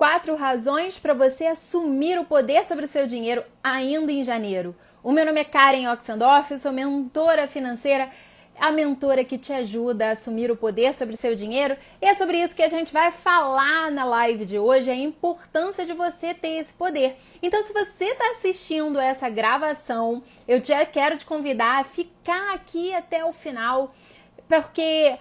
4 razões para você assumir o poder sobre o seu dinheiro ainda em janeiro. O meu nome é Karen Oxendorf, eu sou mentora financeira, a mentora que te ajuda a assumir o poder sobre o seu dinheiro. E é sobre isso que a gente vai falar na live de hoje, a importância de você ter esse poder. Então, se você está assistindo essa gravação, eu quero te convidar a ficar aqui até o final, porque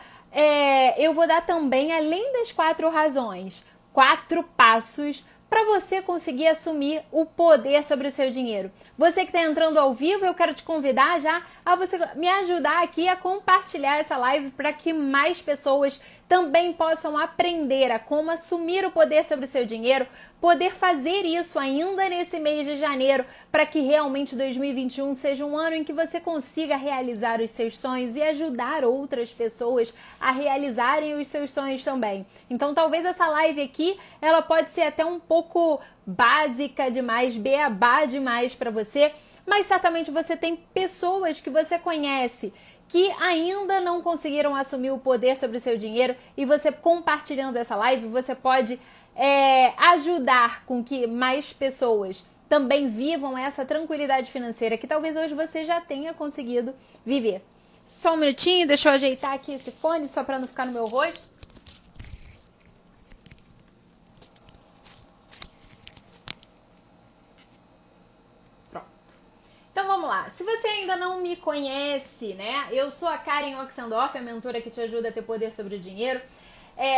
eu vou dar também, além das 4 razões, 4 passos para você conseguir assumir o poder sobre o seu dinheiro. Você que está entrando ao vivo, eu quero te convidar já a você me ajudar aqui a compartilhar essa live para que mais pessoas também possam aprender a como assumir o poder sobre o seu dinheiro, poder fazer isso ainda nesse mês de janeiro, para que realmente 2021 seja um ano em que você consiga realizar os seus sonhos e ajudar outras pessoas a realizarem os seus sonhos também. Então, talvez essa live aqui, ela pode ser até um pouco básica demais, beabá demais para você, mas certamente você tem pessoas que você conhece que ainda não conseguiram assumir o poder sobre o seu dinheiro, e você compartilhando essa live, você pode ajudar com que mais pessoas também vivam essa tranquilidade financeira que talvez hoje você já tenha conseguido viver. Só um minutinho, deixa eu ajeitar aqui esse fone só para não ficar no meu rosto. Então vamos lá, se você ainda não me conhece, né, eu sou a Karen Oxendorf, a mentora que te ajuda a ter poder sobre o dinheiro.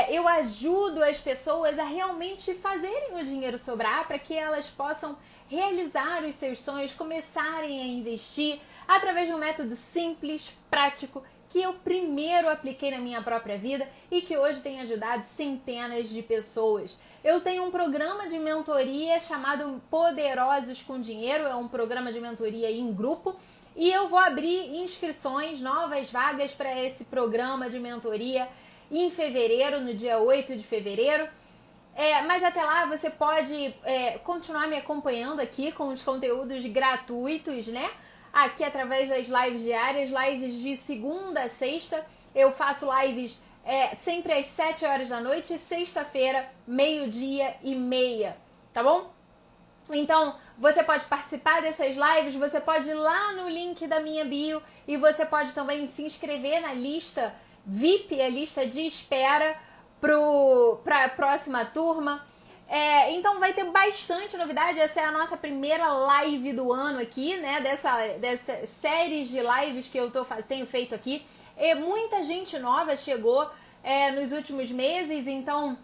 Eu ajudo as pessoas a realmente fazerem o dinheiro sobrar para que elas possam realizar os seus sonhos, começarem a investir através de um método simples, prático, que eu primeiro apliquei na minha própria vida e que hoje tem ajudado centenas de pessoas. Eu tenho um programa de mentoria chamado Poderosos com Dinheiro, é um programa de mentoria em grupo, e eu vou abrir inscrições, novas vagas para esse programa de mentoria em fevereiro, no dia 8 de fevereiro. Mas até lá você pode continuar me acompanhando aqui com os conteúdos gratuitos, né? Aqui através das lives diárias, lives de segunda a sexta. Eu faço lives sempre às 7 horas da noite, sexta-feira, 12h30, tá bom? Então, você pode participar dessas lives, você pode ir lá no link da minha bio e você pode também se inscrever na lista VIP, a lista de espera para a próxima turma. Então vai ter bastante novidade. Essa é a nossa primeira live do ano aqui, né? Dessa série de lives que eu tenho feito aqui. Muita gente nova chegou nos últimos meses, então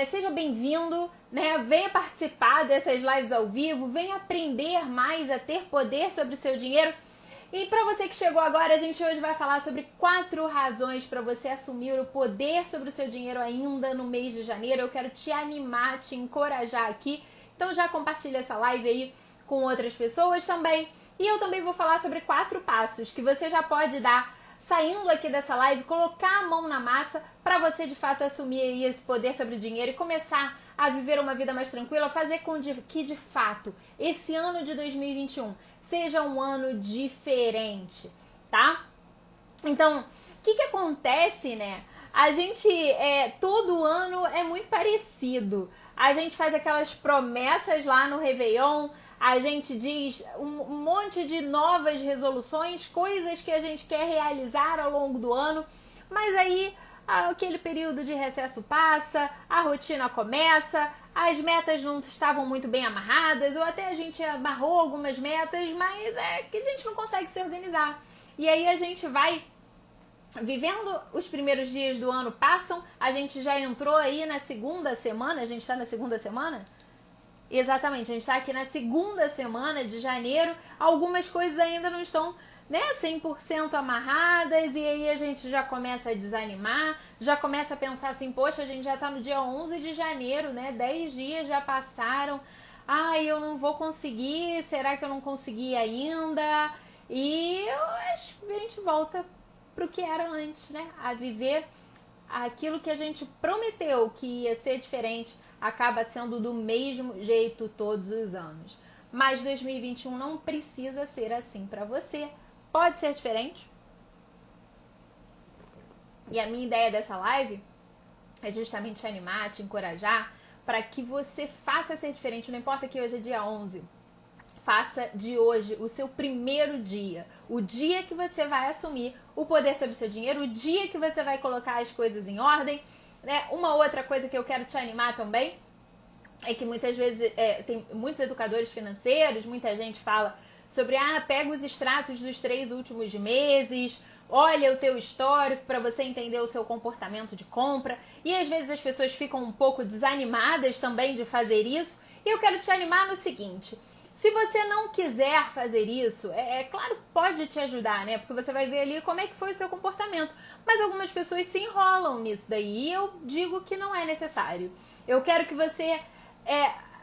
seja bem-vindo, né? Venha participar dessas lives ao vivo, venha aprender mais a ter poder sobre o seu dinheiro. E para você que chegou agora, a gente hoje vai falar sobre 4 razões para você assumir o poder sobre o seu dinheiro ainda no mês de janeiro. Eu quero te animar, te encorajar aqui. Então já compartilha essa live aí com outras pessoas também. E eu também vou falar sobre 4 passos que você já pode dar saindo aqui dessa live, colocar a mão na massa para você de fato assumir aí esse poder sobre o dinheiro e começar a viver uma vida mais tranquila, fazer com que de fato esse ano de 2021 seja um ano diferente, tá? Então, o que acontece, né? A gente, todo ano é muito parecido. A gente faz aquelas promessas lá no Réveillon, a gente diz um monte de novas resoluções, coisas que a gente quer realizar ao longo do ano, mas aí aquele período de recesso passa, a rotina começa, as metas não estavam muito bem amarradas, ou até a gente amarrou algumas metas, mas que a gente não consegue se organizar. E aí a gente vai vivendo, os primeiros dias do ano passam, a gente já entrou aí na segunda semana, a gente está na segunda semana? Exatamente, a gente está aqui na segunda semana de janeiro, algumas coisas ainda não estão 100% amarradas, e aí a gente já começa a desanimar, já começa a pensar assim, poxa, a gente já tá no dia 11 de janeiro, né, 10 dias já passaram, eu não vou conseguir, será que eu não consegui ainda? E a gente volta pro que era antes, né, a viver aquilo que a gente prometeu que ia ser diferente, acaba sendo do mesmo jeito todos os anos. Mas 2021 não precisa ser assim para você. Pode ser diferente. E a minha ideia dessa live é justamente te animar, te encorajar para que você faça ser diferente. Não importa que hoje é dia 11. Faça de hoje o seu primeiro dia. O dia que você vai assumir o poder sobre o seu dinheiro. O dia que você vai colocar as coisas em ordem. Né? Uma outra coisa que eu quero te animar também é que muitas vezes tem muitos educadores financeiros, muita gente fala sobre, pega os extratos dos 3 últimos meses, olha o teu histórico para você entender o seu comportamento de compra. E às vezes as pessoas ficam um pouco desanimadas também de fazer isso. E eu quero te animar no seguinte: se você não quiser fazer isso, claro que pode te ajudar, né? Porque você vai ver ali como é que foi o seu comportamento. Mas algumas pessoas se enrolam nisso daí e eu digo que não é necessário. Eu quero que você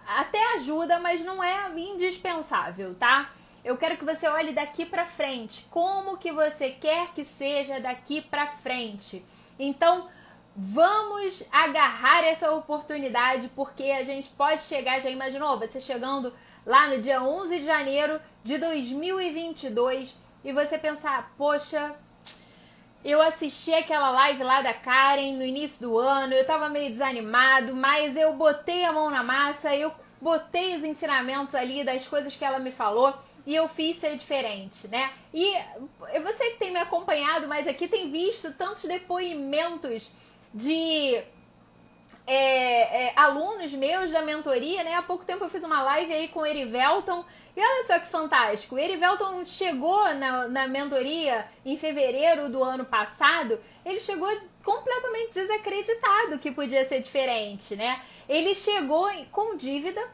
até ajuda, mas não é indispensável, tá? Eu quero que você olhe daqui pra frente. Como que você quer que seja daqui pra frente? Então, vamos agarrar essa oportunidade, porque a gente pode chegar, já imaginou? Você chegando lá no dia 11 de janeiro de 2022 e você pensar, poxa, eu assisti aquela live lá da Karen no início do ano, eu tava meio desanimado, mas eu botei a mão na massa, eu botei os ensinamentos ali das coisas que ela me falou e eu fiz ser diferente, né? E você que tem me acompanhado, mas aqui tem visto tantos depoimentos de alunos meus da mentoria, né? Há pouco tempo eu fiz uma live aí com o Erivelton e olha só que fantástico. O Erivelton chegou na mentoria em fevereiro do ano passado, ele chegou completamente desacreditado que podia ser diferente, né? Ele chegou com dívida,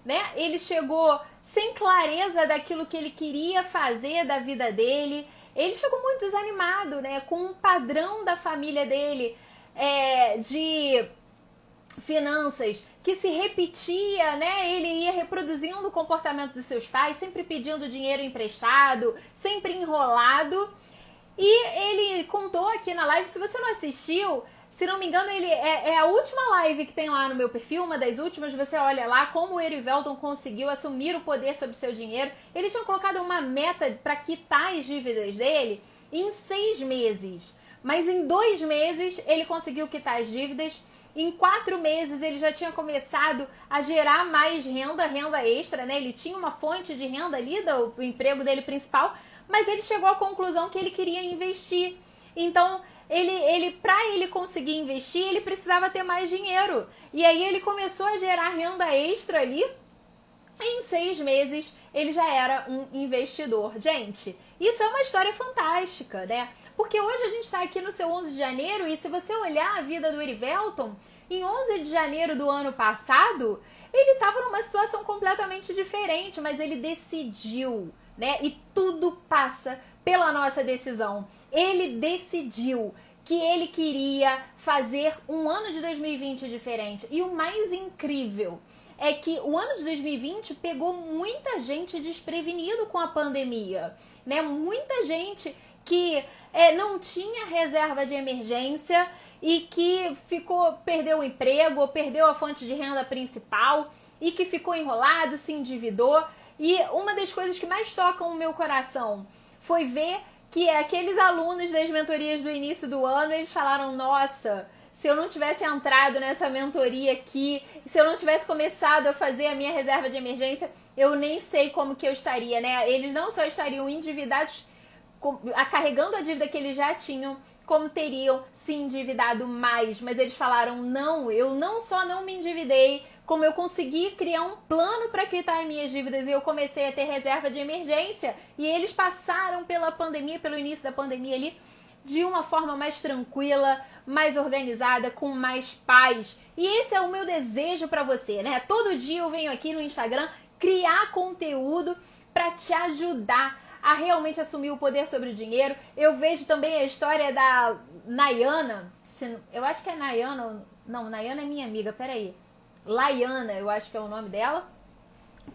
né? Ele chegou sem clareza daquilo que ele queria fazer da vida dele. Ele chegou muito desanimado, né? Com um padrão da família dele de finanças que se repetia, né? Ele ia reproduzindo o comportamento dos seus pais, sempre pedindo dinheiro emprestado, sempre enrolado. E ele contou aqui na live, se você não assistiu, se não me engano, ele é a última live que tem lá no meu perfil, uma das últimas, você olha lá como o Erivelton conseguiu assumir o poder sobre o seu dinheiro. Ele tinha colocado uma meta para quitar as dívidas dele em 6 meses. Mas em 2 meses ele conseguiu quitar as dívidas. Em 4 meses ele já tinha começado a gerar mais renda extra, né? Ele tinha uma fonte de renda ali do emprego dele principal, mas ele chegou à conclusão que ele queria investir. Então, para ele conseguir investir, ele precisava ter mais dinheiro. E aí ele começou a gerar renda extra ali. Em 6 meses, ele já era um investidor. Gente, isso é uma história fantástica, né? Porque hoje a gente está aqui no seu 11 de janeiro e se você olhar a vida do Erivelton, em 11 de janeiro do ano passado, ele estava numa situação completamente diferente, mas ele decidiu, né? E tudo passa pela nossa decisão. Ele decidiu que ele queria fazer um ano de 2020 diferente. E o mais incrível é que o ano de 2020 pegou muita gente desprevenido com a pandemia, né? Muita gente que não tinha reserva de emergência e que perdeu o emprego ou perdeu a fonte de renda principal e que ficou enrolado, se endividou. E uma das coisas que mais tocam o meu coração foi ver que aqueles alunos das mentorias do início do ano, eles falaram, nossa, se eu não tivesse entrado nessa mentoria aqui, se eu não tivesse começado a fazer a minha reserva de emergência, eu nem sei como que eu estaria, né? Eles não só estariam endividados, carregando a dívida que eles já tinham, como teriam se endividado mais. Mas eles falaram, não, eu não só não me endividei, como eu consegui criar um plano para quitar as minhas dívidas e eu comecei a ter reserva de emergência. E eles passaram pela pandemia, pelo início da pandemia ali, de uma forma mais tranquila, mais organizada, com mais paz. E esse é o meu desejo para você, né? Todo dia eu venho aqui no Instagram criar conteúdo para te ajudar a realmente assumir o poder sobre o dinheiro. Eu vejo também a história da Nayana, eu acho que é Nayana, não, Nayana é minha amiga, peraí. Laiana, eu acho que é o nome dela,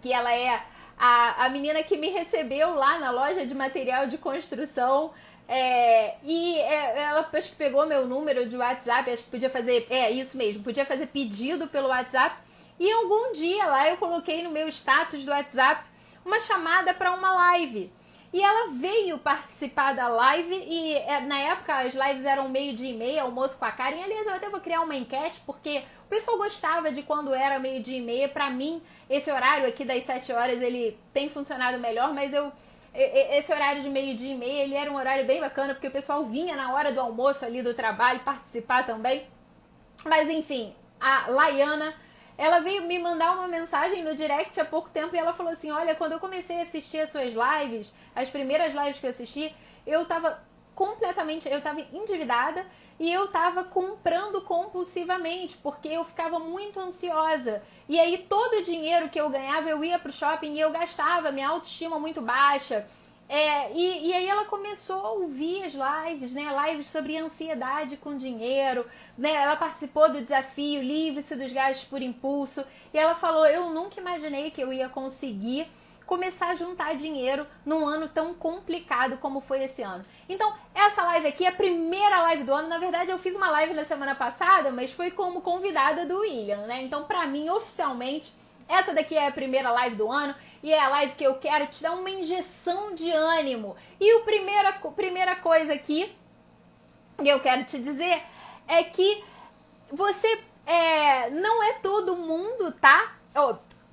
que ela é a menina que me recebeu lá na loja de material de construção, ela acho que pegou meu número de WhatsApp, acho que podia fazer, isso mesmo, podia fazer pedido pelo WhatsApp, e algum dia lá eu coloquei no meu status do WhatsApp uma chamada para uma live. e ela veio participar da live e na época as lives eram 12:30, almoço com a Karen. Aliás, eu até vou criar uma enquete porque o pessoal gostava de quando era 12:30. Pra mim, esse horário aqui das 7 horas, ele tem funcionado melhor, mas esse horário de 12:30, ele era um horário bem bacana porque o pessoal vinha na hora do almoço ali do trabalho participar também. Mas enfim, a Laiana, ela veio me mandar uma mensagem no direct há pouco tempo e ela falou assim, olha, quando eu comecei a assistir as suas lives, as primeiras lives que eu assisti, eu tava endividada e eu tava comprando compulsivamente, porque eu ficava muito ansiosa. E aí todo o dinheiro que eu ganhava, eu ia pro shopping e eu gastava, minha autoestima muito baixa. E aí ela começou a ouvir as lives, né? Lives sobre ansiedade com dinheiro, né? Ela participou do desafio Livre-se dos Gastos por Impulso. E ela falou, eu nunca imaginei que eu ia conseguir começar a juntar dinheiro num ano tão complicado como foi esse ano. Então, essa live aqui é a primeira live do ano. Na verdade, eu fiz uma live na semana passada, mas foi como convidada do William, né? Então, pra mim, oficialmente, essa daqui é a primeira live do ano e é a live que eu quero te dar uma injeção de ânimo. E a primeira coisa aqui que eu quero te dizer é que você não é todo mundo, tá?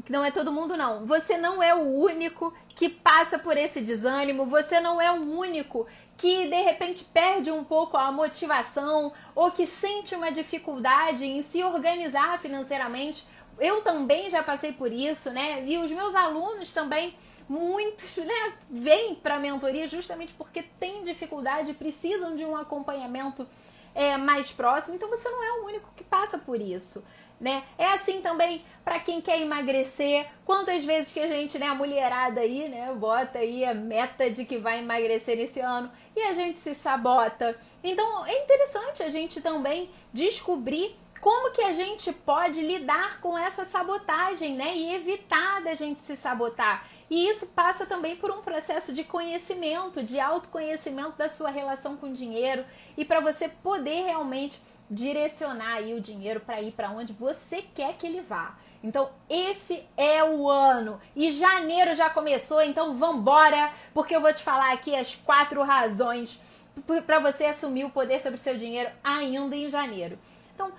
Não é todo mundo, não. Você não é o único que passa por esse desânimo. Você não é o único que, de repente, perde um pouco a motivação ou que sente uma dificuldade em se organizar financeiramente. Eu também já passei por isso, né? E os meus alunos também, muitos, né, vêm para a mentoria justamente porque têm dificuldade, precisam de um acompanhamento mais próximo. Então, você não é o único que passa por isso. Né? É assim também para quem quer emagrecer. Quantas vezes que a gente, né, a mulherada aí, né, bota aí a meta de que vai emagrecer esse ano e a gente se sabota. Então é interessante a gente também descobrir como que a gente pode lidar com essa sabotagem, né, e evitar da gente se sabotar. E isso passa também por um processo de conhecimento, de autoconhecimento da sua relação com o dinheiro e para você poder realmente direcionar aí o dinheiro para ir para onde você quer que ele vá. Então esse é o ano e janeiro já começou, então vambora, porque eu vou te falar aqui as 4 razões para você assumir o poder sobre o seu dinheiro ainda em janeiro. Então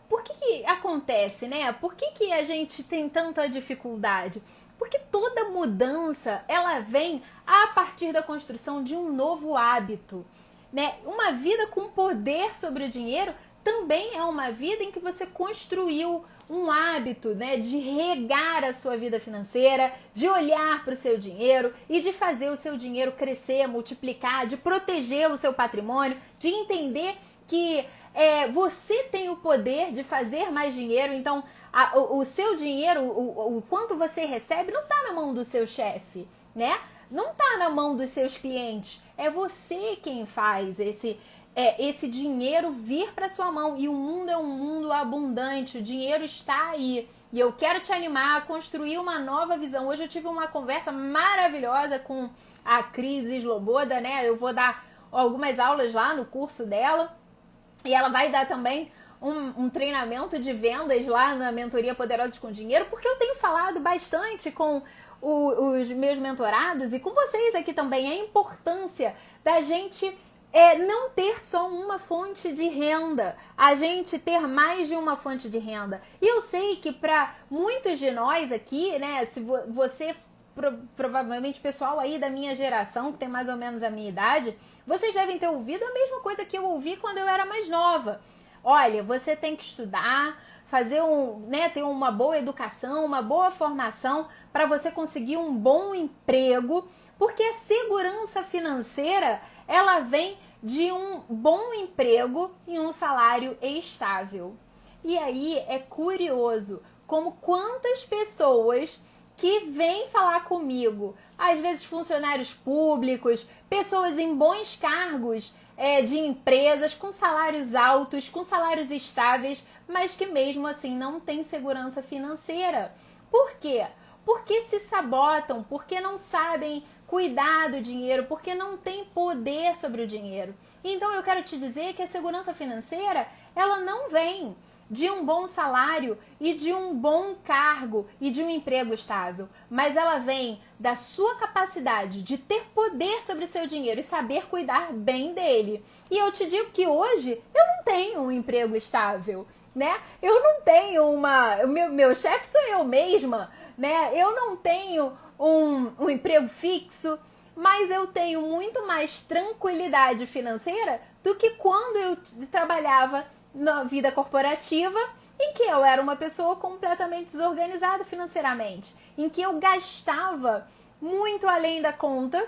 por que acontece, né? Por que a gente tem tanta dificuldade? Porque toda mudança ela vem a partir da construção de um novo hábito. Né? Uma vida com poder sobre o dinheiro também é uma vida em que você construiu um hábito, né, de regar a sua vida financeira, de olhar para o seu dinheiro e de fazer o seu dinheiro crescer, multiplicar, de proteger o seu patrimônio, de entender que você tem o poder de fazer mais dinheiro. Então o seu dinheiro, o quanto você recebe não está na mão do seu chefe, né? Não está na mão dos seus clientes, é você quem faz esse dinheiro vir para sua mão. E o mundo é um mundo abundante, o dinheiro está aí. E eu quero te animar a construir uma nova visão. Hoje eu tive uma conversa maravilhosa com a Cris Sloboda, né? Eu vou dar algumas aulas lá no curso dela e ela vai dar também um treinamento de vendas lá na mentoria Poderosos com Dinheiro, porque eu tenho falado bastante com os meus mentorados e com vocês aqui também a importância da gente não ter só uma fonte de renda, a gente ter mais de uma fonte de renda. E eu sei que para muitos de nós aqui, né, se você provavelmente pessoal aí da minha geração, que tem mais ou menos a minha idade, vocês devem ter ouvido a mesma coisa que eu ouvi quando eu era mais nova. Olha, você tem que estudar, ter uma boa educação, uma boa formação para você conseguir um bom emprego, porque a segurança financeira, ela vem de um bom emprego e um salário estável. E aí é curioso como quantas pessoas que vêm falar comigo, às vezes funcionários públicos, pessoas em bons cargos de empresas, com salários altos, com salários estáveis, mas que mesmo assim não têm segurança financeira. Por quê? Porque se sabotam, porque não sabem cuidar do dinheiro, porque não têm poder sobre o dinheiro. Então eu quero te dizer que a segurança financeira, ela não vem de um bom salário e de um bom cargo e de um emprego estável, mas ela vem da sua capacidade de ter poder sobre o seu dinheiro e saber cuidar bem dele. E eu te digo que hoje eu não tenho um emprego estável, né? Eu não tenho meu chefe sou eu mesma, né? Eu não tenho um emprego fixo, mas eu tenho muito mais tranquilidade financeira do que quando eu trabalhava na vida corporativa, em que eu era uma pessoa completamente desorganizada financeiramente, em que eu gastava muito além da conta,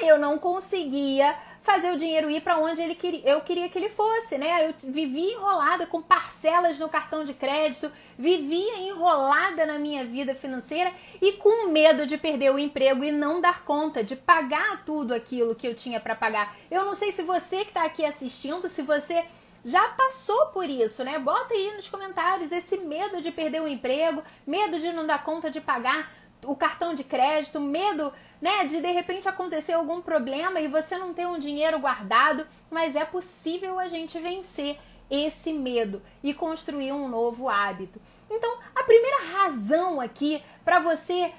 eu não conseguia fazer o dinheiro ir para onde eu queria que ele fosse, né? Eu vivia enrolada com parcelas no cartão de crédito, vivia enrolada na minha vida financeira e com medo de perder o emprego e não dar conta de pagar tudo aquilo que eu tinha para pagar. Eu não sei se você que está aqui assistindo, se você já passou por isso, né? Bota aí nos comentários esse medo de perder o emprego, medo de não dar conta de pagar o cartão de crédito, medo, né, de repente acontecer algum problema e você não ter um dinheiro guardado, mas é possível a gente vencer esse medo e construir um novo hábito. Então, a primeira razão aqui para você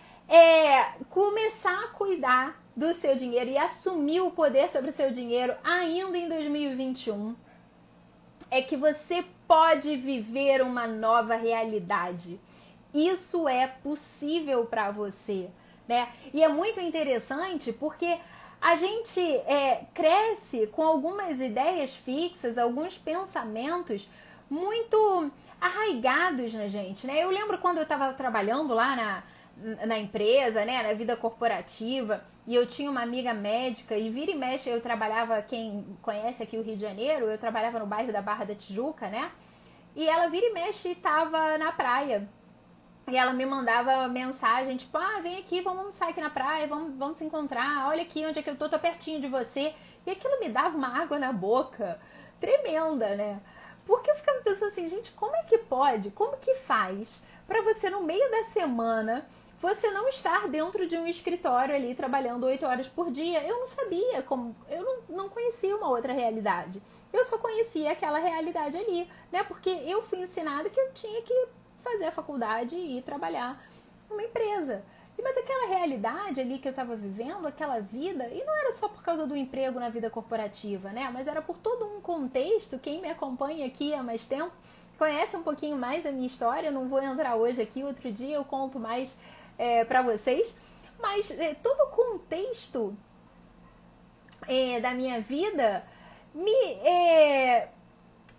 começar a cuidar do seu dinheiro e assumir o poder sobre o seu dinheiro ainda em 2021 é que você pode viver uma nova realidade. Isso é possível para você, né? E é muito interessante porque a gente cresce com algumas ideias fixas, alguns pensamentos muito arraigados na gente, né? Eu lembro quando eu estava trabalhando lá na empresa, né, na vida corporativa, e eu tinha uma amiga médica e vira e mexe eu trabalhava, quem conhece aqui o Rio de Janeiro, eu trabalhava no bairro da Barra da Tijuca, né? E ela vira e mexe estava na praia. E ela me mandava mensagem, tipo, vem aqui, vamos almoçar aqui na praia, vamos se encontrar, olha aqui onde é que eu tô pertinho de você. E aquilo me dava uma água na boca tremenda, né? Porque eu ficava pensando assim, gente, como é que pode, como que faz para você no meio da semana, você não estar dentro de um escritório ali trabalhando 8 horas por dia? Eu não sabia como, eu não conhecia uma outra realidade. Eu só conhecia aquela realidade ali, né? Porque eu fui ensinada que eu tinha que fazer a faculdade e ir trabalhar numa empresa. Mas aquela realidade ali que eu estava vivendo, aquela vida, e não era só por causa do emprego na vida corporativa, né? Mas era por todo um contexto. Quem me acompanha aqui há mais tempo conhece um pouquinho mais da minha história. Eu não vou entrar hoje aqui, outro dia eu conto mais para vocês. Mas todo o contexto da minha vida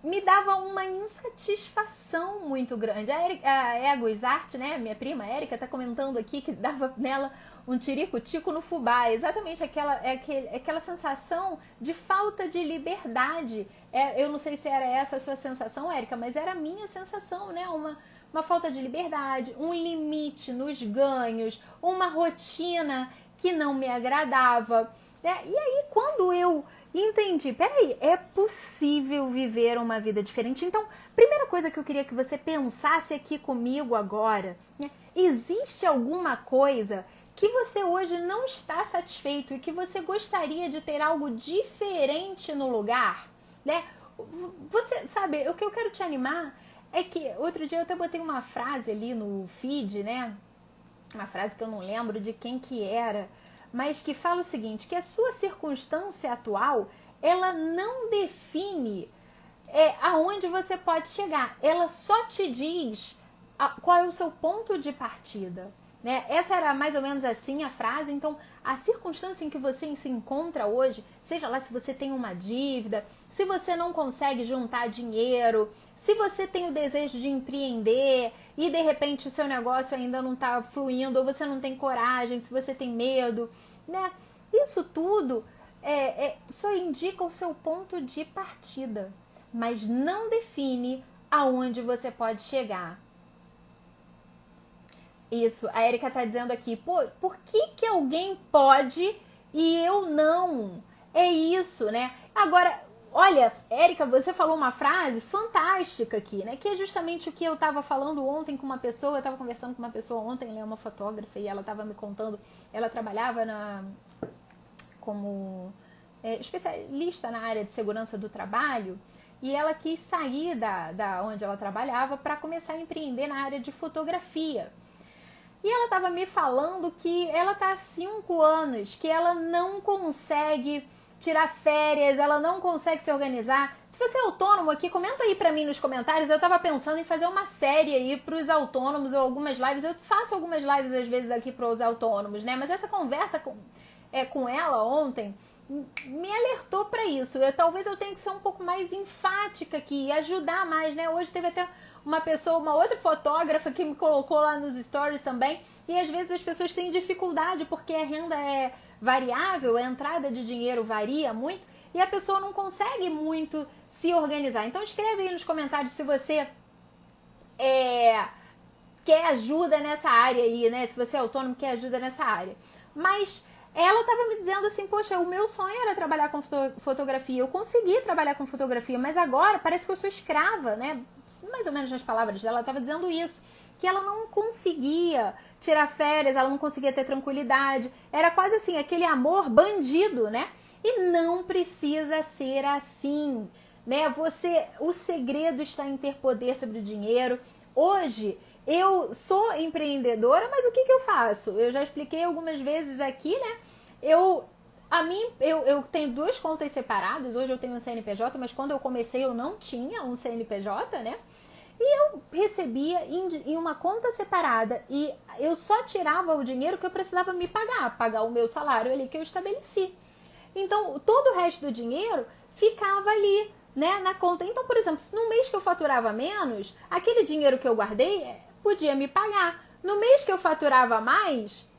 me dava uma insatisfação muito grande. A Ego Art, né, minha prima Érica, tá comentando aqui que dava nela um tirico-tico no fubá. Exatamente aquela sensação de falta de liberdade. Eu não sei se era essa a sua sensação, Érica, mas era a minha sensação, né? Uma falta de liberdade, um limite nos ganhos, uma rotina que não me agradava, né? E aí, quando eu entendi, peraí, é possível viver uma vida diferente. Então, primeira coisa que eu queria que você pensasse aqui comigo agora, né? Existe alguma coisa que você hoje não está satisfeito e que você gostaria de ter algo diferente no lugar, né? Você sabe, o que eu quero te animar é que outro dia eu até botei uma frase ali no feed, né? Uma frase que eu não lembro de quem que era, mas que fala o seguinte, que a sua circunstância atual, ela não define aonde você pode chegar. Ela só te diz qual é o seu ponto de partida, né? Essa era mais ou menos assim a frase. Então, a circunstância em que você se encontra hoje, seja lá se você tem uma dívida, se você não consegue juntar dinheiro, se você tem o desejo de empreender e de repente o seu negócio ainda não está fluindo, ou você não tem coragem, se você tem medo, né? Isso tudo só indica o seu ponto de partida, mas não define aonde você pode chegar. Isso, a Érica tá dizendo aqui, pô, por que alguém pode e eu não? É isso, né? Agora, olha, Érica, você falou uma frase fantástica aqui, né? Que é justamente o que eu tava falando ontem com uma pessoa, eu tava conversando com uma pessoa ontem, ela é uma fotógrafa e ela tava me contando, ela trabalhava como especialista na área de segurança do trabalho, e ela quis sair da onde ela trabalhava para começar a empreender na área de fotografia. E ela estava me falando que ela está há 5 anos, que ela não consegue tirar férias, ela não consegue se organizar. Se você é autônomo aqui, comenta aí pra mim nos comentários. Eu tava pensando em fazer uma série aí pros autônomos ou algumas lives. Eu faço algumas lives às vezes aqui pros autônomos, né? Mas essa conversa com ela ontem me alertou pra isso. Talvez eu tenha que ser um pouco mais enfática aqui e ajudar mais, né? Hoje teve até uma pessoa, uma outra fotógrafa que me colocou lá nos stories também. E às vezes as pessoas têm dificuldade porque a renda é variável, a entrada de dinheiro varia muito e a pessoa não consegue muito se organizar. Então escreve aí nos comentários se você quer ajuda nessa área aí, né? Se você é autônomo, quer ajuda nessa área. Mas ela estava me dizendo assim, poxa, o meu sonho era trabalhar com fotografia. Eu consegui trabalhar com fotografia, mas agora parece que eu sou escrava, né? Mais ou menos nas palavras dela, ela estava dizendo isso. Que ela não conseguia tirar férias, ela não conseguia ter tranquilidade. Era quase assim, aquele amor bandido, né? E não precisa ser assim, né? O segredo está em ter poder sobre o dinheiro. Hoje, eu sou empreendedora, mas o que eu faço? Eu já expliquei algumas vezes aqui, né? Eu tenho 2 contas separadas, hoje eu tenho um CNPJ, mas quando eu comecei eu não tinha um CNPJ, né? E eu recebia em uma conta separada e eu só tirava o dinheiro que eu precisava me pagar o meu salário ali que eu estabeleci. Então, todo o resto do dinheiro ficava ali, né, na conta. Então, por exemplo, se no mês que eu faturava menos, aquele dinheiro que eu guardei podia me pagar. No mês que eu faturava mais,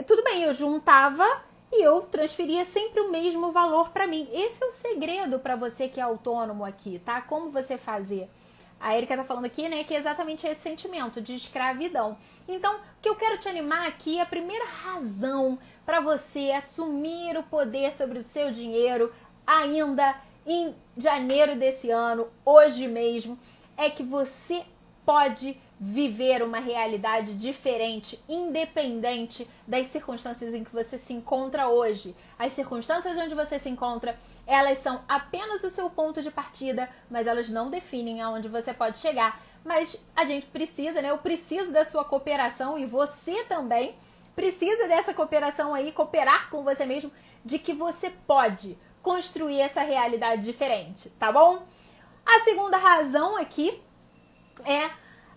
tudo bem, eu juntava e eu transferia sempre o mesmo valor para mim. Esse é o segredo para você que é autônomo aqui, tá? Como você fazer. A Erika tá falando aqui, né, que é exatamente esse sentimento de escravidão. Então, o que eu quero te animar aqui, a primeira razão para você assumir o poder sobre o seu dinheiro ainda em janeiro desse ano, hoje mesmo, é que você pode viver uma realidade diferente, independente das circunstâncias em que você se encontra hoje. As circunstâncias onde você se encontra, elas são apenas o seu ponto de partida, mas elas não definem aonde você pode chegar. Mas a gente precisa, né? Eu preciso da sua cooperação e você também precisa dessa cooperação aí, cooperar com você mesmo, de que você pode construir essa realidade diferente, tá bom? A segunda razão aqui é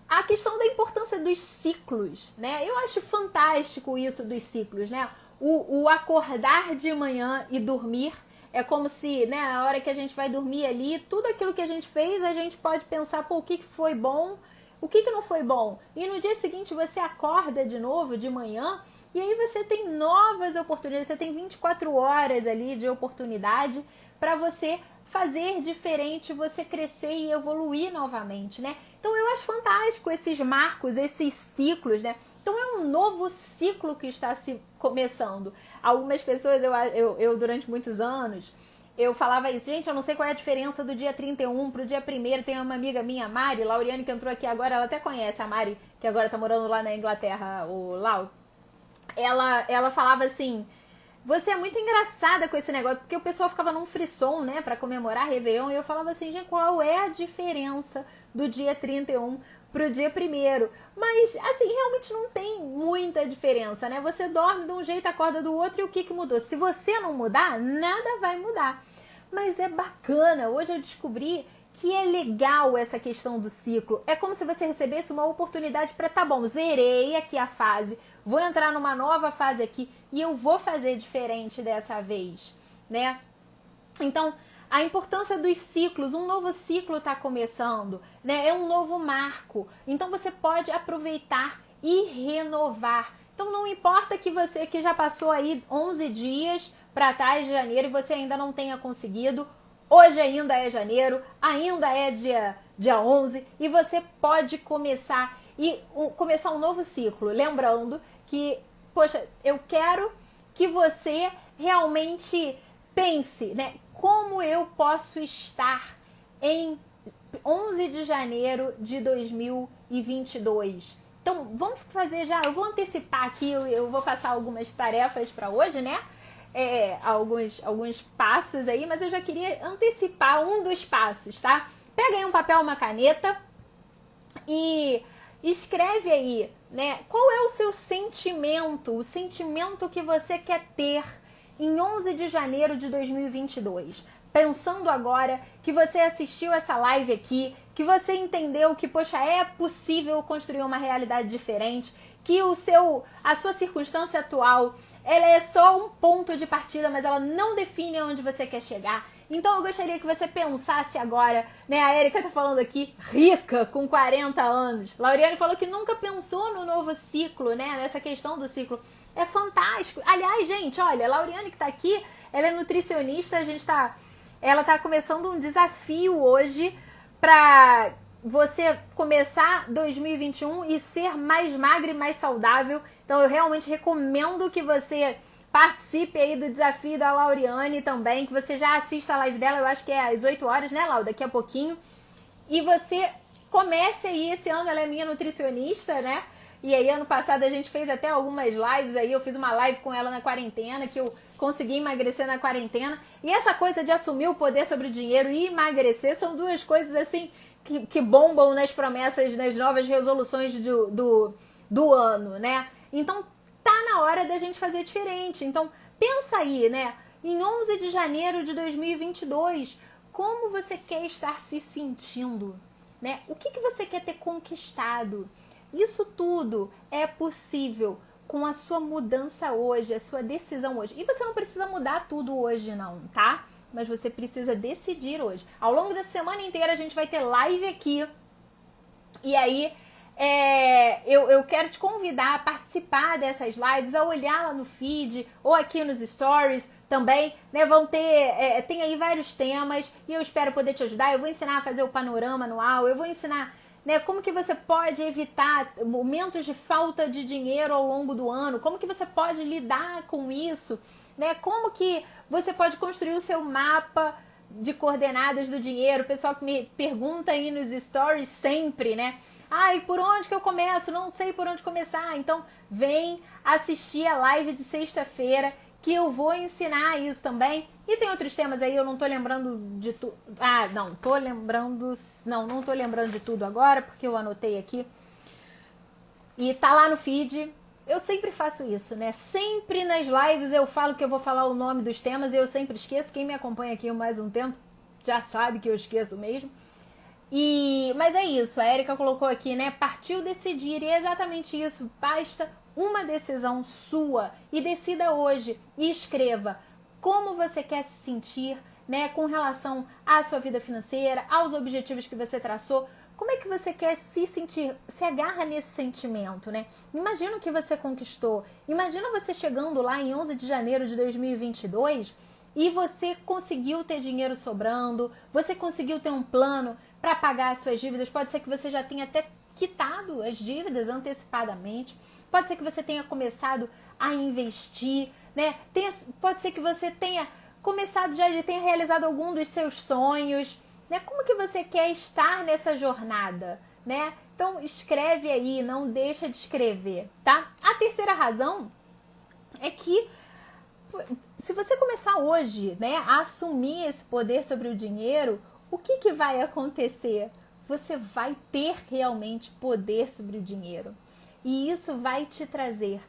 a questão da importância dos ciclos, né? Eu acho fantástico isso dos ciclos, né? O acordar de manhã e dormir é como se, né, na hora que a gente vai dormir ali, tudo aquilo que a gente fez, a gente pode pensar, pô, o que foi bom, o que não foi bom. E no dia seguinte você acorda de novo, de manhã, e aí você tem novas oportunidades, você tem 24 horas ali de oportunidade para você fazer diferente, você crescer e evoluir novamente, né? Então eu acho fantástico esses marcos, esses ciclos, né? Então é um novo ciclo que está se começando. Algumas pessoas, eu durante muitos anos, eu falava isso. Gente, eu não sei qual é a diferença do dia 31 pro dia 1º. Tem uma amiga minha, a Mari, Lauriane, que entrou aqui agora, ela até conhece a Mari, que agora tá morando lá na Inglaterra, o Lau. Ela falava assim, você é muito engraçada com esse negócio, porque o pessoal ficava num frisson, né, pra comemorar Réveillon, e eu falava assim, gente, qual é a diferença do dia 31 pro dia 1º? Mas, assim, realmente não tem muita diferença, né? Você dorme de um jeito, acorda do outro, e o que mudou? Se você não mudar, nada vai mudar. Mas é bacana, hoje eu descobri que é legal essa questão do ciclo. É como se você recebesse uma oportunidade para, tá bom, zerei aqui a fase, vou entrar numa nova fase aqui e eu vou fazer diferente dessa vez, né? Então, a importância dos ciclos, um novo ciclo está começando, né? É um novo marco. Então, você pode aproveitar e renovar. Então, não importa que você que já passou aí 11 dias para trás de janeiro e você ainda não tenha conseguido, hoje ainda é janeiro, ainda é dia 11 e você pode começar um novo ciclo. Lembrando que, poxa, eu quero que você realmente pense, né? Como eu posso estar em 11 de janeiro de 2022? Então, vamos fazer já, eu vou antecipar aqui, eu vou passar algumas tarefas para hoje, né? alguns passos aí, mas eu já queria antecipar um dos passos, tá? Pega aí um papel, uma caneta e escreve aí, né? Qual é o seu sentimento, o sentimento que você quer ter em 11 de janeiro de 2022? Pensando agora que você assistiu essa live aqui, que você entendeu que, poxa, é possível construir uma realidade diferente, que a sua circunstância atual, ela é só um ponto de partida, mas ela não define onde você quer chegar. Então eu gostaria que você pensasse agora, né? A Érica tá falando aqui, rica, com 40 anos. Lauriane falou que nunca pensou no novo ciclo, né? Nessa questão do ciclo. É fantástico. Aliás, gente, olha, a Lauriane que tá aqui, ela é nutricionista, ela tá começando um desafio hoje pra você começar 2021 e ser mais magra e mais saudável. Então eu realmente recomendo que você participe aí do desafio da Lauriane também, que você já assista a live dela, eu acho que é às 8 horas, né, Lau? Daqui a pouquinho. E você comece aí, esse ano ela é minha nutricionista, né? E aí ano passado a gente fez até algumas lives aí, eu fiz uma live com ela na quarentena, que eu consegui emagrecer na quarentena. E essa coisa de assumir o poder sobre o dinheiro e emagrecer são duas coisas assim que bombam nas promessas, nas novas resoluções do ano, né? Então tá na hora da gente fazer diferente. Então pensa aí, né? Em 11 de janeiro de 2022, como você quer estar se sentindo, né? O que você quer ter conquistado? Isso tudo é possível com a sua mudança hoje, a sua decisão hoje. E você não precisa mudar tudo hoje não, tá? Mas você precisa decidir hoje. Ao longo da semana inteira a gente vai ter live aqui. E aí eu quero te convidar a participar dessas lives, a olhar lá no feed ou aqui nos stories também, né? Vão ter, tem aí vários temas e eu espero poder te ajudar. Eu vou ensinar a fazer o panorama anual, eu vou ensinar, né, como que você pode evitar momentos de falta de dinheiro ao longo do ano, como que você pode lidar com isso, né? Como que você pode construir o seu mapa de coordenadas do dinheiro. O pessoal que me pergunta aí nos stories sempre, né? Ai, por onde que eu começo? Não sei por onde começar. Então, vem assistir a live de sexta-feira que eu vou ensinar isso também. E tem outros temas aí, eu não tô lembrando de tudo. Ah, não, tô lembrando... Não tô lembrando de tudo agora, porque eu anotei aqui. E tá lá no feed. Eu sempre faço isso, né? Sempre nas lives eu falo que eu vou falar o nome dos temas e eu sempre esqueço. Quem me acompanha aqui há mais um tempo já sabe que eu esqueço mesmo. Mas é isso, a Érica colocou aqui, né? Partiu decidir, e é exatamente isso. Basta uma decisão sua e decida hoje e escreva como você quer se sentir, né? Com relação à sua vida financeira, aos objetivos que você traçou. Como é que você quer se sentir? Se agarra nesse sentimento, né? Imagina o que você conquistou. Imagina você chegando lá em 11 de janeiro de 2022 e você conseguiu ter dinheiro sobrando, você conseguiu ter um plano para pagar as suas dívidas. Pode ser que você já tenha até quitado as dívidas antecipadamente. Pode ser que você tenha começado a investir, né? Pode ser que você tenha começado, já tenha realizado algum dos seus sonhos, né? Como que você quer estar nessa jornada, né? Então escreve aí, não deixa de escrever, tá? A terceira razão é que se você começar hoje, né, a assumir esse poder sobre o dinheiro, o que vai acontecer? Você vai ter realmente poder sobre o dinheiro. E isso vai te trazer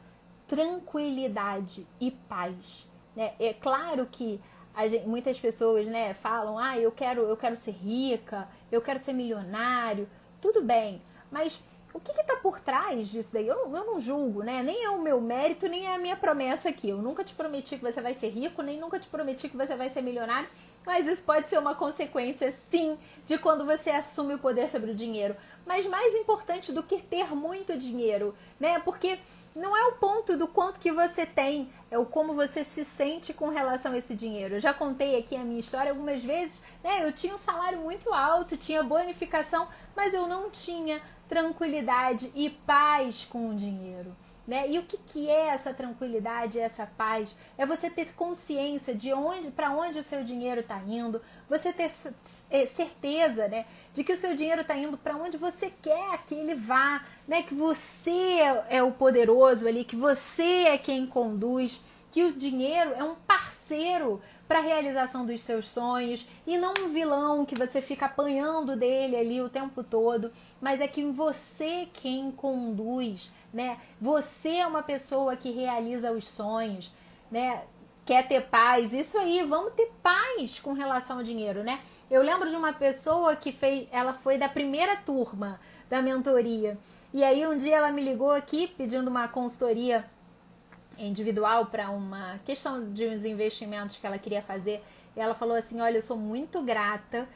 tranquilidade e paz, né? É claro que muitas pessoas, né, falam, eu quero ser rica, eu quero ser milionário, tudo bem, mas o que está por trás disso daí? Eu não julgo, né? Nem é o meu mérito, nem é a minha promessa aqui. Eu nunca te prometi que você vai ser rico, nem nunca te prometi que você vai ser milionário, mas isso pode ser uma consequência, sim, de quando você assume o poder sobre o dinheiro. Mas mais importante do que ter muito dinheiro, né? Porque não é o ponto do quanto que você tem, é o como você se sente com relação a esse dinheiro. Eu já contei aqui a minha história algumas vezes, né? Eu tinha um salário muito alto, tinha bonificação, mas eu não tinha tranquilidade e paz com o dinheiro, né? E o que é essa tranquilidade, essa paz? É você ter consciência de para onde o seu dinheiro está indo, você ter certeza, né, de que o seu dinheiro está indo para onde você quer que ele vá, né? Que você é o poderoso ali, que você é quem conduz, que o dinheiro é um parceiro para a realização dos seus sonhos e não um vilão que você fica apanhando dele ali o tempo todo, mas é que você quem conduz, né? Você é uma pessoa que realiza os sonhos, né? Quer ter paz, isso aí, vamos ter paz com relação ao dinheiro, né? Eu lembro de uma pessoa que ela foi da primeira turma da mentoria, e aí um dia ela me ligou aqui pedindo uma consultoria individual para uma questão de uns investimentos que ela queria fazer, e ela falou assim, olha, eu sou muito grata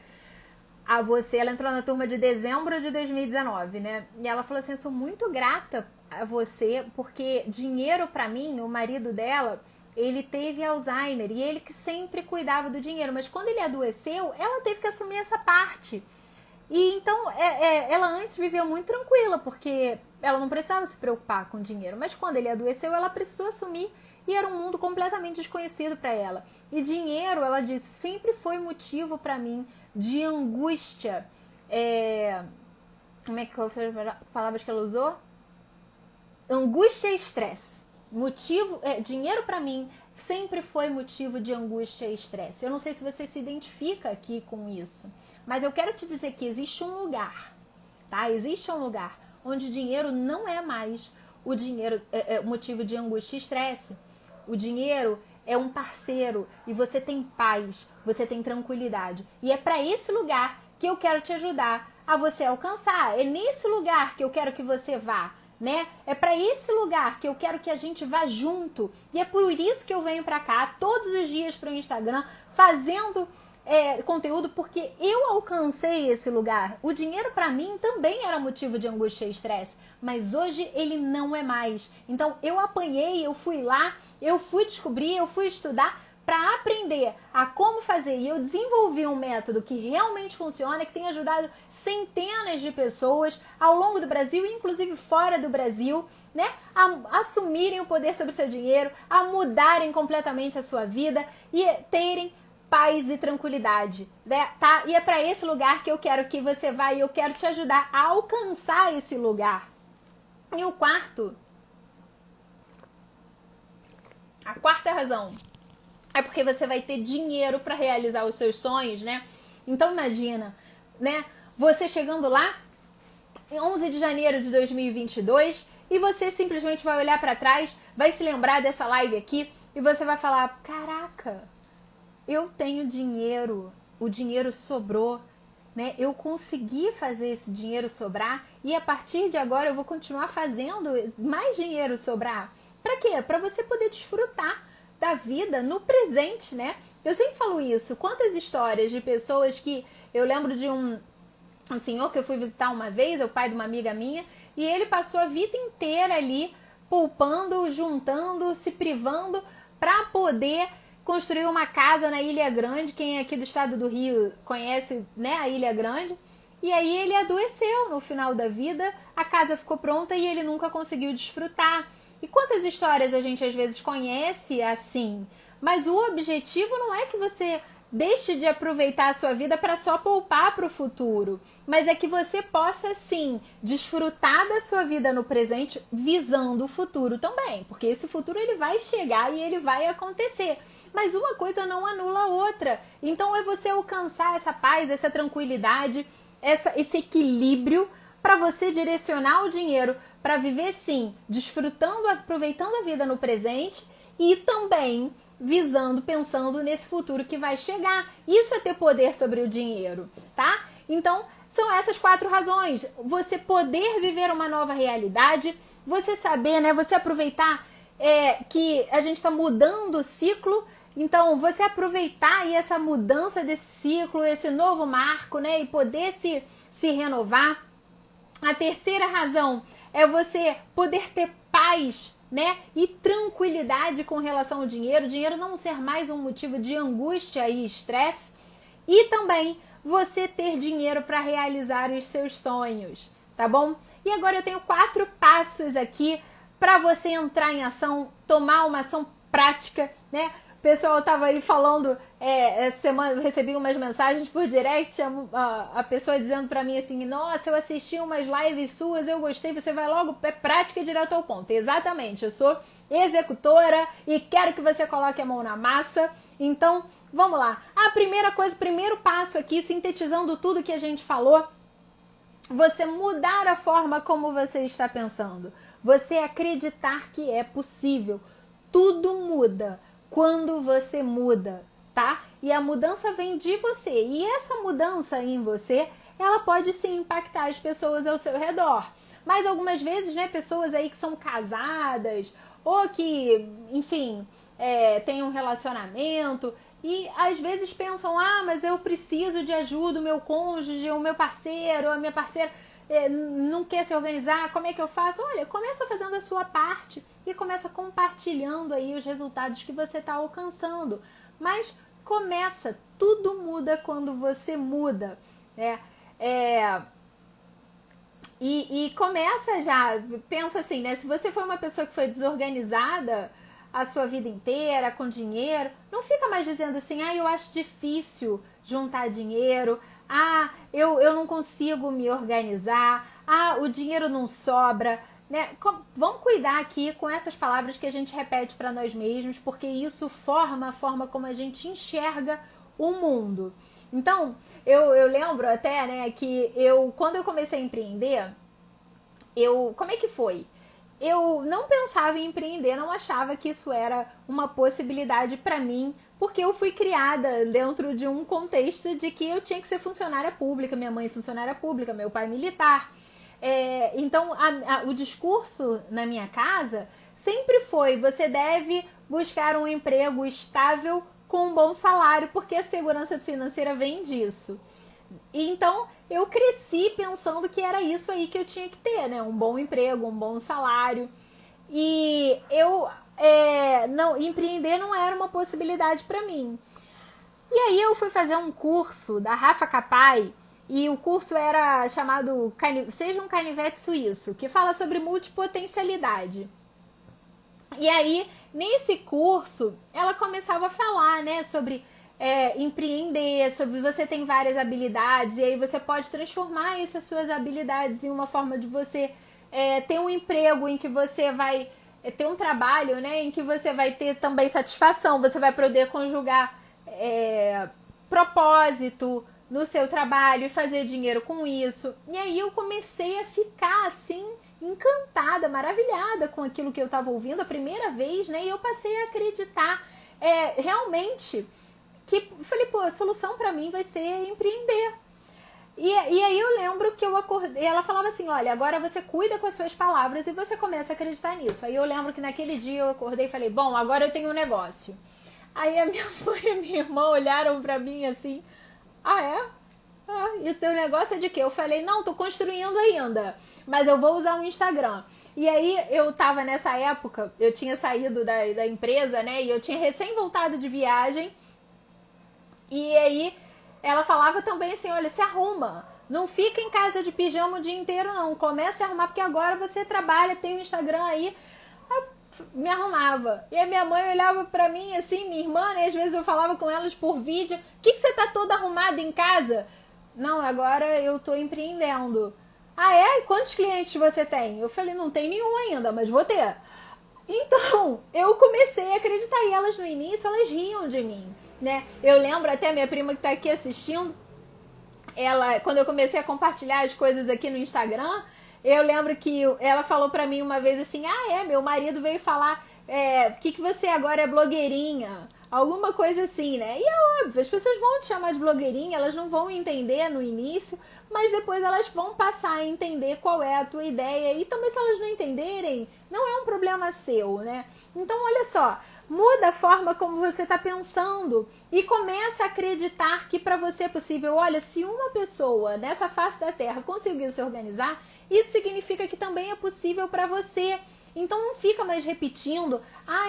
a você, ela entrou na turma de dezembro de 2019, né, e ela falou assim, eu sou muito grata a você, porque dinheiro para mim, o marido dela, ele teve Alzheimer, e ele que sempre cuidava do dinheiro, mas quando ele adoeceu, ela teve que assumir essa parte. E então, ela antes viveu muito tranquila, porque ela não precisava se preocupar com dinheiro. Mas quando ele adoeceu, ela precisou assumir, e era um mundo completamente desconhecido para ela. E dinheiro, ela disse, sempre foi motivo para mim de angústia. Como é que foi as palavras que ela usou? Angústia e estresse. Dinheiro para mim sempre foi motivo de angústia e estresse. Eu não sei se você se identifica aqui com isso, mas eu quero te dizer que existe um lugar, tá? Existe um lugar onde o dinheiro não é mais o dinheiro motivo de angústia e estresse. O dinheiro é um parceiro e você tem paz, você tem tranquilidade. E é para esse lugar que eu quero te ajudar a você alcançar. É nesse lugar que eu quero que você vá, né? É para esse lugar que eu quero que a gente vá junto. E é por isso que eu venho para cá todos os dias para o Instagram fazendo conteúdo, porque eu alcancei esse lugar. O dinheiro para mim também era motivo de angústia e estresse, mas hoje ele não é mais. Então eu apanhei, eu fui lá, eu fui descobrir, eu fui estudar para aprender a como fazer, e eu desenvolvi um método que realmente funciona, que tem ajudado centenas de pessoas ao longo do Brasil, inclusive fora do Brasil, né, a assumirem o poder sobre o seu dinheiro, a mudarem completamente a sua vida e terem paz e tranquilidade, né, tá? E é para esse lugar que eu quero que você vá, e eu quero te ajudar a alcançar esse lugar. E a quarta razão é porque você vai ter dinheiro para realizar os seus sonhos, né? Então imagina, né? Você chegando lá em 11 de janeiro de 2022 e você simplesmente vai olhar para trás, vai se lembrar dessa live aqui e você vai falar, caraca, eu tenho dinheiro, o dinheiro sobrou, né? Eu consegui fazer esse dinheiro sobrar e a partir de agora eu vou continuar fazendo mais dinheiro sobrar. Para quê? Para você poder desfrutar da vida no presente, né? Eu sempre falo isso. Quantas histórias de pessoas que... Eu lembro de um senhor que eu fui visitar uma vez, é o pai de uma amiga minha, e ele passou a vida inteira ali poupando, juntando, se privando para poder construir uma casa na Ilha Grande. Quem é aqui do estado do Rio conhece, né, a Ilha Grande. E aí ele adoeceu no final da vida, a casa ficou pronta e ele nunca conseguiu desfrutar. E quantas histórias a gente às vezes conhece assim, mas o objetivo não é que você deixe de aproveitar a sua vida para só poupar para o futuro, mas é que você possa sim desfrutar da sua vida no presente visando o futuro também, porque esse futuro ele vai chegar e ele vai acontecer, mas uma coisa não anula a outra. Então é você alcançar essa paz, essa tranquilidade, esse equilíbrio para você direcionar o dinheiro para viver sim, desfrutando, aproveitando a vida no presente e também visando, pensando nesse futuro que vai chegar. Isso é ter poder sobre o dinheiro, tá? Então, são essas 4 razões. Você poder viver uma nova realidade, você saber, né? Você aproveitar que a gente está mudando o ciclo. Então, você aproveitar aí essa mudança desse ciclo, esse novo marco, né? E poder se renovar. A terceira razão é você poder ter paz, né, e tranquilidade com relação ao dinheiro. O dinheiro não ser mais um motivo de angústia e estresse. E também você ter dinheiro para realizar os seus sonhos, tá bom? E agora eu tenho 4 passos aqui para você entrar em ação, tomar uma ação prática, né? O pessoal tava aí falando Essa semana eu recebi umas mensagens por direct, a pessoa dizendo pra mim assim, nossa, eu assisti umas lives suas, eu gostei, você vai logo, é prática e direto ao ponto. Exatamente, eu sou executora e quero que você coloque a mão na massa. Então, vamos lá. A primeira coisa, primeiro passo aqui, sintetizando tudo que a gente falou, você mudar a forma como você está pensando. Você acreditar que é possível. Tudo muda quando você muda, tá? E a mudança vem de você. E essa mudança em você, ela pode sim impactar as pessoas ao seu redor. Mas algumas vezes, né, pessoas aí que são casadas ou que, enfim, têm um relacionamento e às vezes pensam, mas eu preciso de ajuda, o meu cônjuge, o meu parceiro, a minha parceira não quer se organizar, como é que eu faço? Olha, começa fazendo a sua parte e começa compartilhando aí os resultados que você está alcançando. Mas começa, tudo muda quando você muda, né? E começa já, pensa assim, né? Se você foi uma pessoa que foi desorganizada a sua vida inteira, com dinheiro, não fica mais dizendo assim, eu acho difícil juntar dinheiro, eu não consigo me organizar, o dinheiro não sobra, né? Vamos cuidar aqui com essas palavras que a gente repete para nós mesmos, porque isso forma a forma como a gente enxerga o mundo. Então, eu lembro até, né, que quando eu comecei a empreender, como é que foi? Eu não pensava em empreender, não achava que isso era uma possibilidade para mim, porque eu fui criada dentro de um contexto de que eu tinha que ser funcionária pública, minha mãe funcionária pública, meu pai militar. Então, o discurso na minha casa sempre foi, você deve buscar um emprego estável com um bom salário, porque a segurança financeira vem disso. Então, eu cresci pensando que era isso aí que eu tinha que ter, né? Um bom emprego, um bom salário. E empreender não era uma possibilidade para mim. E aí eu fui fazer um curso da Rafa Capai, e o curso era chamado Seja um Canivete Suíço, que fala sobre multipotencialidade. E aí, nesse curso, ela começava a falar, né, sobre empreender, sobre você tem várias habilidades e aí você pode transformar essas suas habilidades em uma forma de você ter um emprego em que você vai ter um trabalho, né, em que você vai ter também satisfação, você vai poder conjugar propósito no seu trabalho e fazer dinheiro com isso. E aí eu comecei a ficar assim encantada, maravilhada com aquilo que eu estava ouvindo a primeira vez, né, e eu passei a acreditar realmente que falei, a solução pra mim vai ser empreender. E aí eu lembro que eu acordei, ela falava assim, olha, agora você cuida com as suas palavras e você começa a acreditar nisso. Aí eu lembro que naquele dia eu acordei e falei, bom, agora eu tenho um negócio. Aí a minha mãe e a minha irmã olharam pra mim assim, e o teu negócio é de quê? Eu falei, não, tô construindo ainda, mas eu vou usar o Instagram. E aí eu tava nessa época, eu tinha saído da empresa, né, e eu tinha recém voltado de viagem. E aí ela falava também assim, olha, se arruma, não fica em casa de pijama o dia inteiro não, comece a arrumar, porque agora você trabalha, tem o Instagram aí. Eu me arrumava. E a minha mãe olhava pra mim assim, minha irmã, né, às vezes eu falava com elas por vídeo, o que você tá toda arrumada em casa? Não, agora eu tô empreendendo. E quantos clientes você tem? Eu falei, não tem nenhum ainda, mas vou ter. Então, eu comecei a acreditar, e elas no início, elas riam de mim, né? Eu lembro até, minha prima que tá aqui assistindo, quando eu comecei a compartilhar as coisas aqui no Instagram, eu lembro que ela falou pra mim uma vez assim, meu marido veio falar, que você agora é blogueirinha? Alguma coisa assim, né? E é óbvio, as pessoas vão te chamar de blogueirinha, elas não vão entender no início, mas depois elas vão passar a entender qual é a tua ideia. E também se elas não entenderem, não é um problema seu, né? Então, olha só, muda a forma como você está pensando e começa a acreditar que para você é possível. Olha, se uma pessoa nessa face da Terra conseguiu se organizar, isso significa que também é possível para você. Então não fica mais repetindo,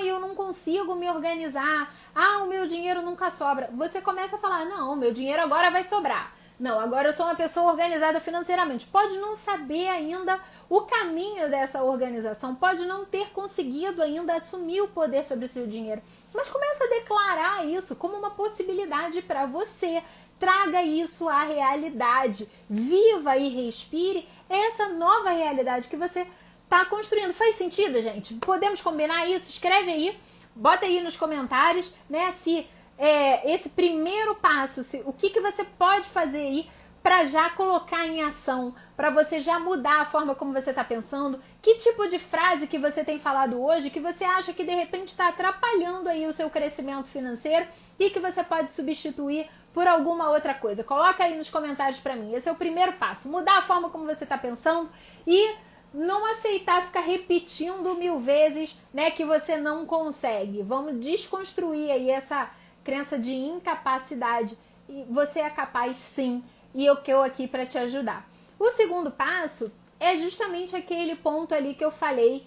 eu não consigo me organizar, o meu dinheiro nunca sobra. Você começa a falar, não, o meu dinheiro agora vai sobrar. Não, agora eu sou uma pessoa organizada financeiramente. Pode não saber ainda o caminho dessa organização, pode não ter conseguido ainda assumir o poder sobre o seu dinheiro, mas começa a declarar isso como uma possibilidade para você. Traga isso à realidade. Viva e respire essa nova realidade que você está construindo. Faz sentido, gente? Podemos combinar isso? Escreve aí, bota aí nos comentários, né? Se esse primeiro passo, o que você pode fazer aí para já colocar em ação, para você já mudar a forma como você está pensando, que tipo de frase que você tem falado hoje que você acha que de repente está atrapalhando aí o seu crescimento financeiro e que você pode substituir por alguma outra coisa. Coloca aí nos comentários para mim. Esse é o primeiro passo, mudar a forma como você está pensando e não aceitar ficar repetindo 1000 vezes, né, que você não consegue. Vamos desconstruir aí essa crença de incapacidade. E você é capaz sim, e eu estou aqui para te ajudar. O segundo passo é justamente aquele ponto ali que eu falei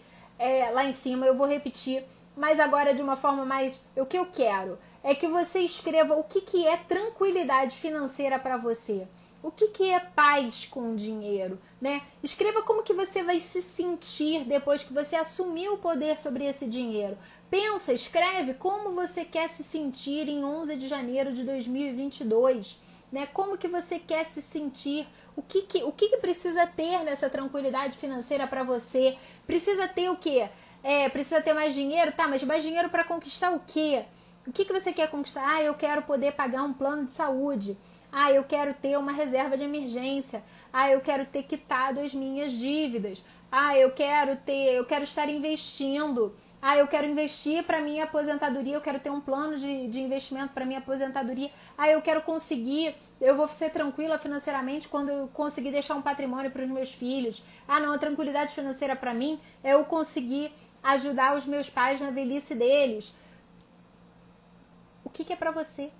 lá em cima. Eu vou repetir, mas agora de uma forma mais... O que eu quero é que você escreva o que é tranquilidade financeira para você. O que é paz com o dinheiro, né? Escreva como que você vai se sentir depois que você assumir o poder sobre esse dinheiro. Pensa, escreve como você quer se sentir em 11 de janeiro de 2022, né? Como que você quer se sentir, o que precisa ter nessa tranquilidade financeira para você? Precisa ter o quê? Precisa ter mais dinheiro? Tá, mas mais dinheiro para conquistar o quê? O que você quer conquistar? Ah, eu quero poder pagar um plano de saúde. Ah, eu quero ter uma reserva de emergência. Ah, eu quero ter quitado as minhas dívidas. Ah, eu quero estar investindo. Ah, eu quero investir para minha aposentadoria, eu quero ter um plano de investimento para minha aposentadoria. Ah, eu vou ser tranquila financeiramente quando eu conseguir deixar um patrimônio para os meus filhos. Ah, não, a tranquilidade financeira para mim é eu conseguir ajudar os meus pais na velhice deles. O que é para você?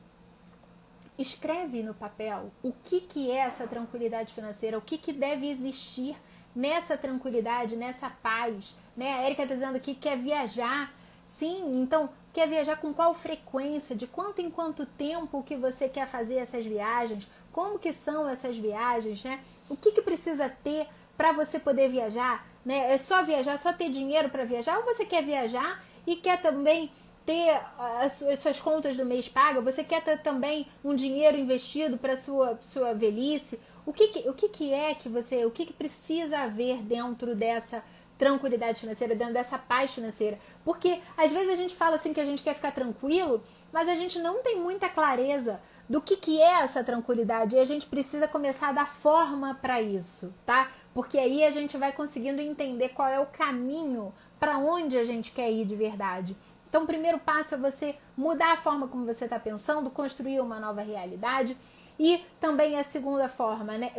Escreve no papel o que é essa tranquilidade financeira, o que deve existir nessa tranquilidade, nessa paz, né? A Érica está dizendo aqui que quer viajar. Sim, então, quer viajar com qual frequência, de quanto em quanto tempo que você quer fazer essas viagens, como que são essas viagens, né? O que precisa ter para você poder viajar, né? É só viajar, só ter dinheiro para viajar, ou você quer viajar e quer também ter as suas contas do mês pagas, você quer ter também um dinheiro investido para sua velhice? O que precisa haver dentro dessa tranquilidade financeira, dentro dessa paz financeira? Porque às vezes a gente fala assim que a gente quer ficar tranquilo, mas a gente não tem muita clareza do que é essa tranquilidade e a gente precisa começar a dar forma para isso, tá? Porque aí a gente vai conseguindo entender qual é o caminho para onde a gente quer ir de verdade. Então, o primeiro passo é você mudar a forma como você está pensando, construir uma nova realidade. E também a segunda forma, né?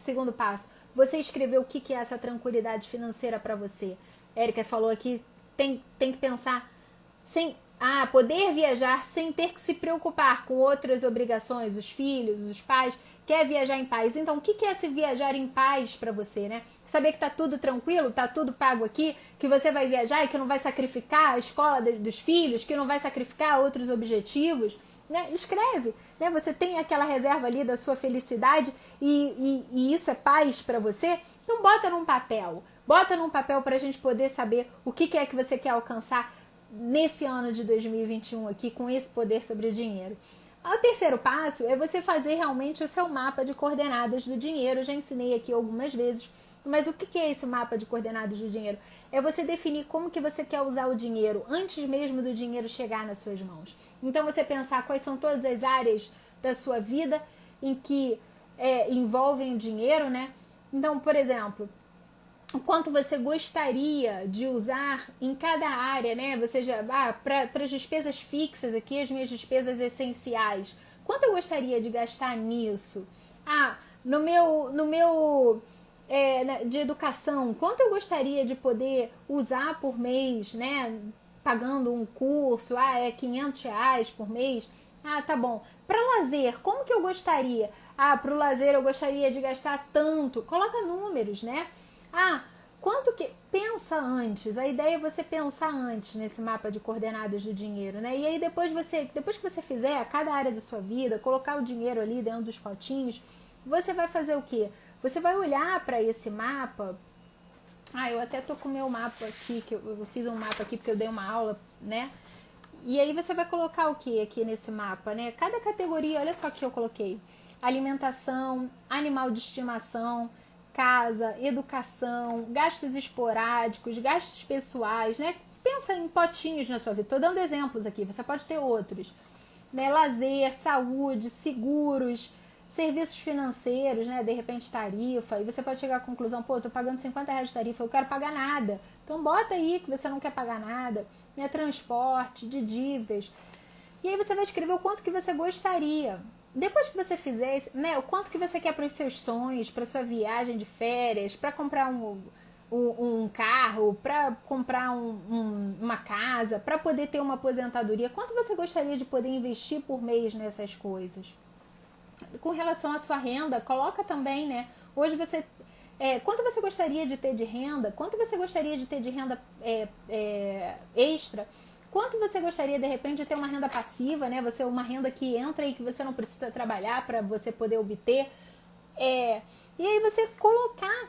Segundo passo, você escrever o que é essa tranquilidade financeira para você. Érica falou aqui, tem que pensar poder viajar sem ter que se preocupar com outras obrigações, os filhos, os pais. Quer viajar em paz. Então, o que é esse viajar em paz para você, né? Saber que tá tudo tranquilo, tá tudo pago aqui, que você vai viajar e que não vai sacrificar a escola dos filhos, que não vai sacrificar outros objetivos, né? Escreve, né? Você tem aquela reserva ali da sua felicidade e isso é paz para você? Então, bota num papel para a gente poder saber o que é que você quer alcançar nesse ano de 2021 aqui, com esse poder sobre o dinheiro. O terceiro passo é você fazer realmente o seu mapa de coordenadas do dinheiro. Eu já ensinei aqui algumas vezes, mas o que é esse mapa de coordenadas do dinheiro? É você definir como que você quer usar o dinheiro antes mesmo do dinheiro chegar nas suas mãos. Então você pensar quais são todas as áreas da sua vida em que envolvem o dinheiro, né? Então, por exemplo, o quanto você gostaria de usar em cada área, né? Você já para as despesas fixas aqui, as minhas despesas essenciais. Quanto eu gostaria de gastar nisso? No meu de educação, quanto eu gostaria de poder usar por mês, né? Pagando um curso, é R$ 500 por mês. Tá bom. Para lazer, como que eu gostaria? Para o lazer eu gostaria de gastar tanto. Coloca números, né? Quanto que... Pensa antes. A ideia é você pensar antes nesse mapa de coordenadas do dinheiro, né? E aí depois que você fizer cada área da sua vida, colocar o dinheiro ali dentro dos potinhos, você vai fazer o quê? Você vai olhar para esse mapa. Eu até tô com o meu mapa aqui, que eu fiz um mapa aqui porque eu dei uma aula, né? E aí você vai colocar o que aqui nesse mapa, né? Cada categoria, olha só que eu coloquei. Alimentação, animal de estimação, casa, educação, gastos esporádicos, gastos pessoais, né? Pensa em potinhos na sua vida. Tô dando exemplos aqui, você pode ter outros. Né? Lazer, saúde, seguros, serviços financeiros, né? De repente tarifa. E você pode chegar à conclusão, pô, eu tô pagando R$50 de tarifa, eu quero pagar nada. Então bota aí que você não quer pagar nada. Né? Transporte, de dívidas. E aí você vai escrever o quanto que você gostaria. Depois que você fizer, né, o quanto que você quer para os seus sonhos, para sua viagem de férias, para comprar um carro, para comprar uma casa, para poder ter uma aposentadoria, quanto você gostaria de poder investir por mês nessas coisas? Com relação à sua renda, coloca também, né? Hoje você... quanto você gostaria de ter de renda? Quanto você gostaria de ter de renda extra? Quanto você gostaria, de repente, de ter uma renda passiva, né? Você, uma renda que entra e que você não precisa trabalhar para você poder obter. E aí você colocar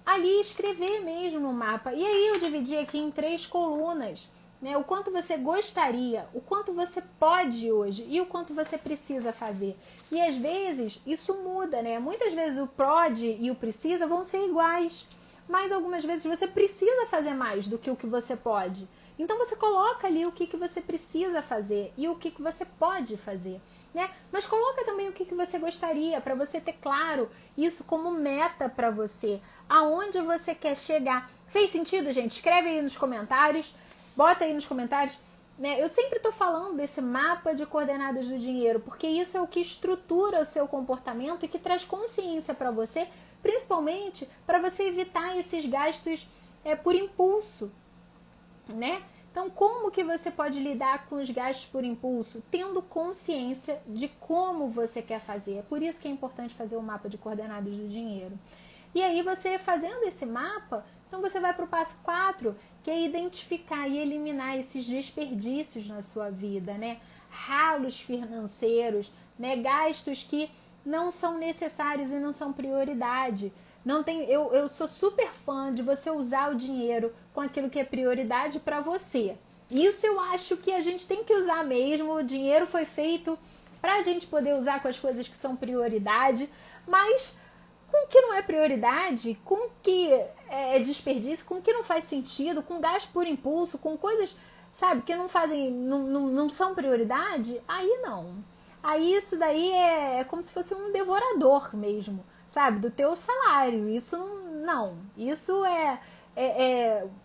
ali, escrever mesmo no mapa. E aí eu dividi aqui em 3 colunas. Né? O quanto você gostaria, o quanto você pode hoje e o quanto você precisa fazer. E às vezes isso muda, né? Muitas vezes o pode e o precisa vão ser iguais. Mas algumas vezes você precisa fazer mais do que o que você pode. Então você coloca ali o que você precisa fazer e o que você pode fazer, né? Mas coloca também o que você gostaria, para você ter claro isso como meta para você, aonde você quer chegar. Fez sentido, gente? Escreve aí nos comentários, bota aí nos comentários, né? Eu sempre estou falando desse mapa de coordenadas do dinheiro, porque isso é o que estrutura o seu comportamento e que traz consciência para você, principalmente para você evitar esses gastos por impulso, né? Então, como que você pode lidar com os gastos por impulso? Tendo consciência de como você quer fazer. É por isso que é importante fazer o mapa de coordenadas do dinheiro. E aí, você fazendo esse mapa, então você vai para o passo 4, que é identificar e eliminar esses desperdícios na sua vida, né? Ralos financeiros, né? Gastos que não são necessários e não são prioridade. Não tem, eu sou super fã de você usar o dinheiro com aquilo que é prioridade para você. Isso eu acho que a gente tem que usar mesmo. O dinheiro foi feito para a gente poder usar com as coisas que são prioridade, mas com o que não é prioridade, com o que é desperdício, com o que não faz sentido, com gasto por impulso, com coisas, sabe, que não fazem, não são prioridade, aí não. Aí isso daí é como se fosse um devorador mesmo, sabe, do teu salário. Isso não. Isso é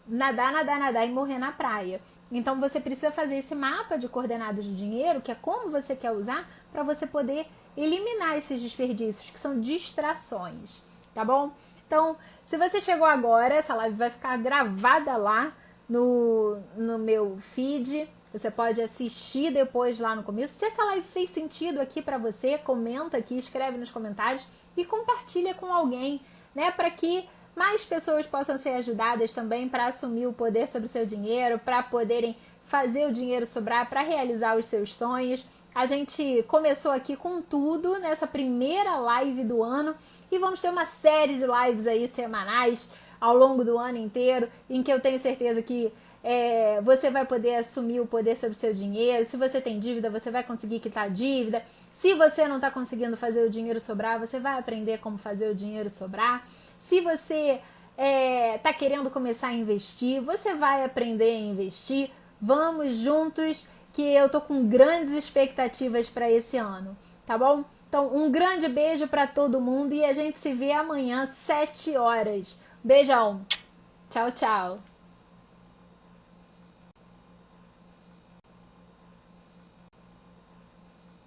nadar e morrer na praia. Então você precisa fazer esse mapa de coordenadas do dinheiro, que é como você quer usar, para você poder eliminar esses desperdícios, que são distrações, tá bom? Então, se você chegou agora, essa live vai ficar gravada lá no meu feed. Você pode assistir depois lá no começo. Se essa live fez sentido aqui para você, comenta aqui, escreve nos comentários e compartilha com alguém, né? Para que mais pessoas possam ser ajudadas também para assumir o poder sobre o seu dinheiro, para poderem fazer o dinheiro sobrar, para realizar os seus sonhos. A gente começou aqui com tudo nessa primeira live do ano e vamos ter uma série de lives aí semanais ao longo do ano inteiro, em que eu tenho certeza que você vai poder assumir o poder sobre o seu dinheiro. Se você tem dívida, você vai conseguir quitar a dívida. Se você não está conseguindo fazer o dinheiro sobrar, você vai aprender como fazer o dinheiro sobrar. Se você está querendo começar a investir, você vai aprender a investir. Vamos juntos, que eu tô com grandes expectativas para esse ano, tá bom? Então, um grande beijo para todo mundo e a gente se vê amanhã, 7 horas. Beijão. Tchau, tchau.